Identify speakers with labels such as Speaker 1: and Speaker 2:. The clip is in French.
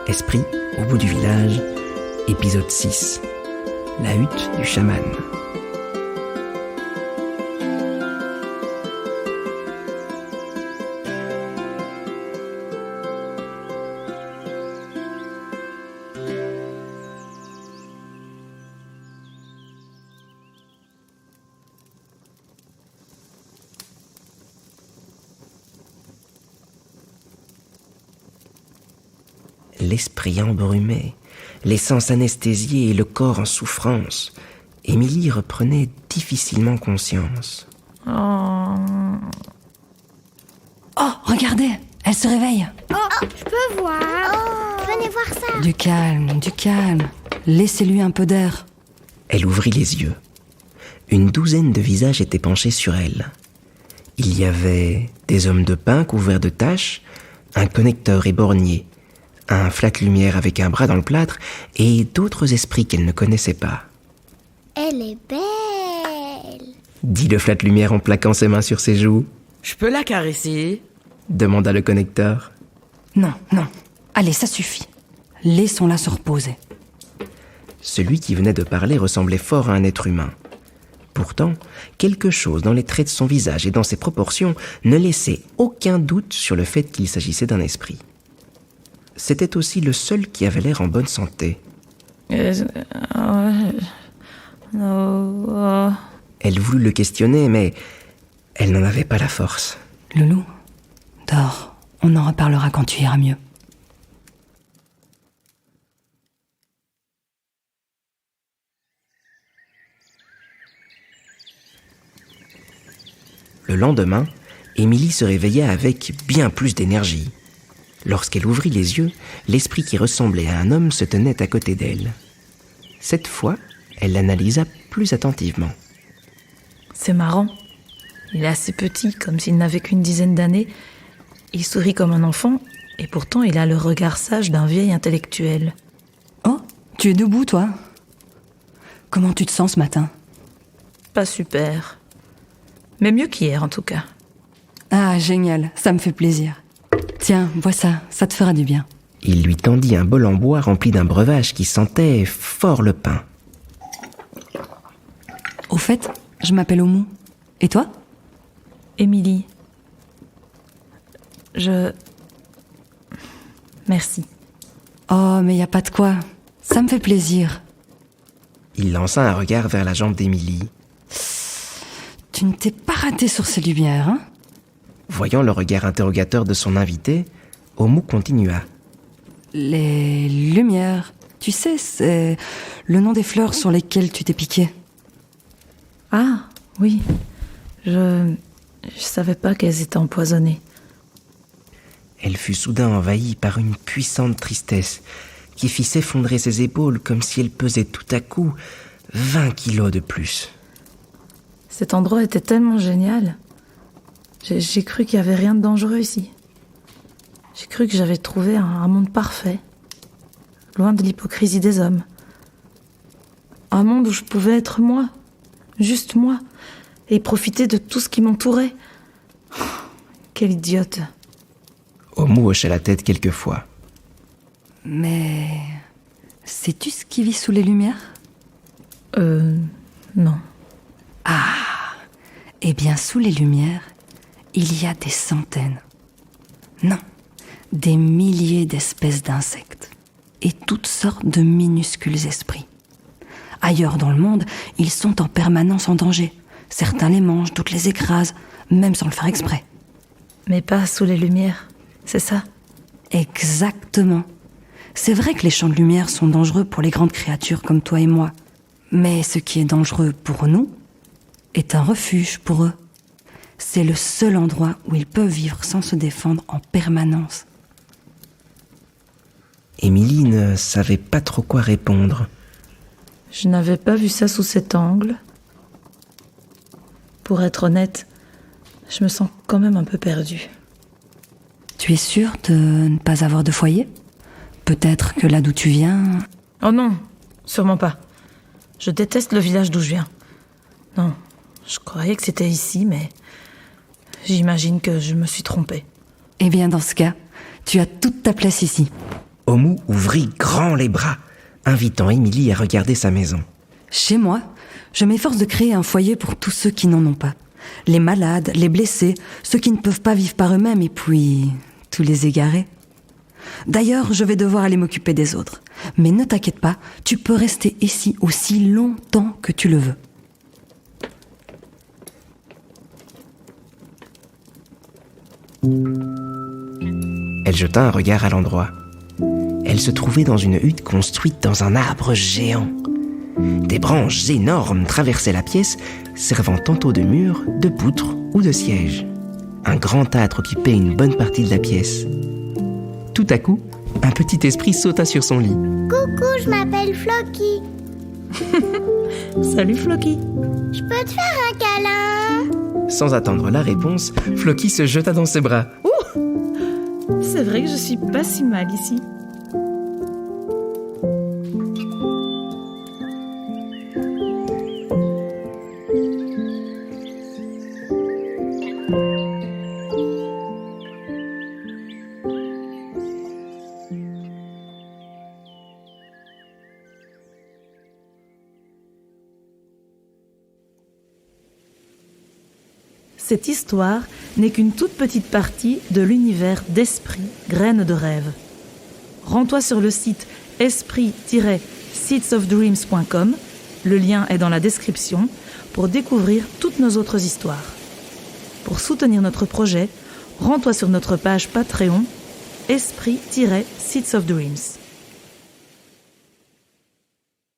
Speaker 1: Esprit au bout du village, épisode 6. La hutte du chaman. L'esprit embrumé, les sens anesthésiés et le corps en souffrance, Émilie reprenait difficilement conscience.
Speaker 2: Oh, regardez, elle se réveille.
Speaker 3: Je peux voir. Venez voir ça.
Speaker 2: Du calme. Laissez-lui un peu d'air.
Speaker 1: Elle ouvrit les yeux. Une douzaine de visages étaient penchés sur elle. Il y avait des hommes de pain couverts de taches, un connecteur éborgné, un flatte-lumière avec un bras dans le plâtre et d'autres esprits qu'elle ne connaissait pas.
Speaker 3: Elle est belle,
Speaker 1: Dit le flatte-lumière en plaquant ses mains sur ses joues.
Speaker 4: Je peux la caresser?
Speaker 1: Demanda le connecteur.
Speaker 2: Non. Allez, ça suffit. Laissons-la se reposer.
Speaker 1: Celui qui venait de parler ressemblait fort à un être humain. Pourtant, quelque chose dans les traits de son visage et dans ses proportions ne laissait aucun doute sur le fait qu'il s'agissait d'un esprit. C'était aussi le seul qui avait l'air en bonne santé. Elle voulut le questionner, mais elle n'en avait pas la force.
Speaker 2: Loulou, dors. On en reparlera quand tu iras mieux.
Speaker 1: Le lendemain, Émilie se réveilla avec bien plus d'énergie. Lorsqu'elle ouvrit les yeux, l'esprit qui ressemblait à un homme se tenait à côté d'elle. Cette fois, elle l'analysa plus attentivement.
Speaker 5: C'est marrant. Il est assez petit, comme s'il n'avait qu'une dizaine d'années. Il sourit comme un enfant, et pourtant il a le regard sage d'un vieil intellectuel.
Speaker 2: Oh, tu es debout, toi? Comment tu te sens ce matin?
Speaker 5: Pas super. Mais mieux qu'hier, en tout cas.
Speaker 2: Ah, génial, ça me fait plaisir. Tiens, bois ça te fera du bien.
Speaker 1: Il lui tendit un bol en bois rempli d'un breuvage qui sentait fort le pain.
Speaker 2: Au fait, je m'appelle Oumou. Et toi?
Speaker 5: Émilie. Merci.
Speaker 2: Oh, mais y a pas de quoi. Ça me fait plaisir.
Speaker 1: Il lança un regard vers la jambe d'Émilie.
Speaker 2: Tu ne t'es pas raté sur ces lumières, hein?
Speaker 1: Voyant le regard interrogateur de son invité, Oumou continua.
Speaker 2: Les lumières, tu sais, c'est le nom des fleurs sur lesquelles tu t'es piqué.
Speaker 5: Ah, oui. Je savais pas qu'elles étaient empoisonnées.
Speaker 1: Elle fut soudain envahie par une puissante tristesse qui fit s'effondrer ses épaules comme si elle pesait tout à coup 20 kilos de plus.
Speaker 5: Cet endroit était tellement génial. J'ai cru qu'il y avait rien de dangereux ici. J'ai cru que j'avais trouvé un monde parfait, loin de l'hypocrisie des hommes. Un monde où je pouvais être moi, juste moi, et profiter de tout ce qui m'entourait. Quelle idiote.
Speaker 1: Oumou hocha la tête quelquefois.
Speaker 2: Mais sais-tu ce qui vit sous les lumières?
Speaker 5: Non.
Speaker 2: Eh bien, sous les lumières, il y a des centaines, non, des milliers d'espèces d'insectes et toutes sortes de minuscules esprits. Ailleurs dans le monde, ils sont en permanence en danger. Certains les mangent, d'autres les écrasent, même sans le faire exprès.
Speaker 5: Mais pas sous les lumières, c'est ça?
Speaker 2: Exactement. C'est vrai que les champs de lumière sont dangereux pour les grandes créatures comme toi et moi. Mais ce qui est dangereux pour nous est un refuge pour eux. C'est le seul endroit où ils peuvent vivre sans se défendre en permanence.
Speaker 1: Émilie ne savait pas trop quoi répondre.
Speaker 5: Je n'avais pas vu ça sous cet angle. Pour être honnête, je me sens quand même un peu perdue.
Speaker 2: Tu es sûre de ne pas avoir de foyer? Peut-être que là d'où tu viens...
Speaker 5: Oh non, sûrement pas. Je déteste le village d'où je viens. Non, je croyais que c'était ici, mais j'imagine que je me suis trompée.
Speaker 2: Eh bien, dans ce cas, tu as toute ta place ici.
Speaker 1: Omu ouvrit grand les bras, invitant Émilie à regarder sa maison.
Speaker 2: Chez moi, je m'efforce de créer un foyer pour tous ceux qui n'en ont pas. Les malades, les blessés, ceux qui ne peuvent pas vivre par eux-mêmes et puis tous les égarés. D'ailleurs, je vais devoir aller m'occuper des autres. Mais ne t'inquiète pas, tu peux rester ici aussi longtemps que tu le veux.
Speaker 1: Elle jeta un regard à l'endroit. Elle se trouvait dans une hutte construite dans un arbre géant. Des branches énormes traversaient la pièce, servant tantôt de mur, de poutre ou de siège. Un grand âtre occupait une bonne partie de la pièce. Tout à coup, un petit esprit sauta sur son lit.
Speaker 3: Coucou, je m'appelle Floki.
Speaker 5: Salut Floki.
Speaker 3: Je peux te faire un câlin?
Speaker 1: Sans attendre la réponse, Floki se jeta dans ses bras.
Speaker 5: C'est vrai que je suis pas si mal ici. Cette histoire n'est qu'une toute petite partie de l'univers d'Esprit, Graines de rêve. Rends-toi sur le site esprit-seedsofdreams.com, le lien est dans la description, pour découvrir toutes nos autres histoires. Pour soutenir notre projet, rends-toi sur notre page Patreon, Esprit-Seeds of Dreams.